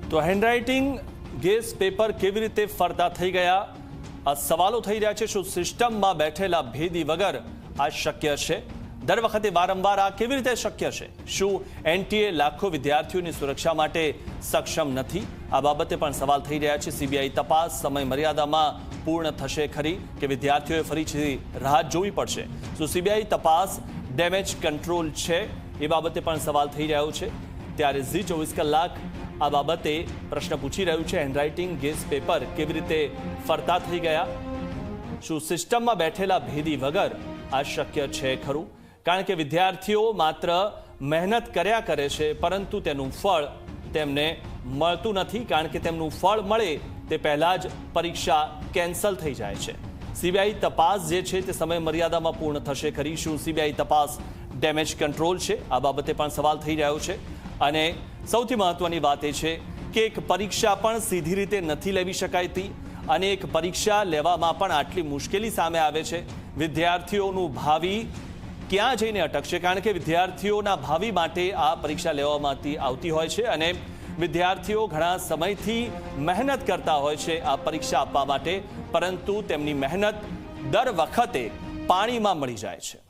તો handwriting gas paper કેવી રીતે ફરતા થઈ ગયા આ સવાલો થઈ રહ્યા છે। શું સિસ્ટમમાં બેઠેલા ભેદી વગર આ શક્ય છે? દર વખતે વારંવાર આ કેવી રીતે શક્ય છે? શું એનટીએ લાખો વિદ્યાર્થીઓની સુરક્ષા માટે સક્ષમ નથી? આ બાબતે પણ સવાલ થઈ રહ્યા છે। સીબીઆઈ તપાસ સમય મર્યાદામાં પૂર્ણ થશે ખરી કે વિદ્યાર્થીઓએ ફરીથી રાહ જોવી પડશે? શું સીબીઆઈ તપાસ ડેમેજ કંટ્રોલ છે? એ બાબતે પણ સવાલ થઈ રહ્યો છે। ત્યારે ઝી 24 કલાક આ બાબતે પ્રશ્ન પૂછી રહ્યું છે। હેન્ડરાઇટિંગ ગેસ પેપર કેવી રીતે ફરતા થઈ ગયા? શું સિસ્ટમમાં બેઠેલા ભેદી વગર આ શક્ય છે ખરું? કારણ કે વિદ્યાર્થીઓ માત્ર મહેનત કર્યા કરે છે પરંતુ તેનું ફળ તેમને મળતું નથી, કારણ કે તેમનું ફળ મળે તે પહેલાં જ પરીક્ષા કેન્સલ થઈ જાય છે। સીબીઆઈ તપાસ જે છે તે સમય મર્યાદામાં પૂર્ણ થશે ખરી? શું સીબીઆઈ તપાસ ડેમેજ કંટ્રોલ છે? આ બાબતે પણ સવાલ થઈ રહ્યો છે। અને સૌથી મહત્વની વાત એ છે કે એક પરીક્ષા પણ સીધી રીતે નથી લેવી શકાતી અને એક પરીક્ષા લેવામાં પણ આટલી મુશ્કેલી સામે આવે છે। વિદ્યાર્થીઓનું ભાવિ ક્યાં જઈને અટકશે? કારણ કે વિદ્યાર્થીઓના ભાવિ માટે આ પરીક્ષા લેવામાં આવતી હોય છે અને વિદ્યાર્થીઓ ઘણા સમયથી મહેનત કરતા હોય છે આ પરીક્ષા આપવા માટે, પરંતુ તેમની મહેનત દર વખતે પાણીમાં મળી જાય છે।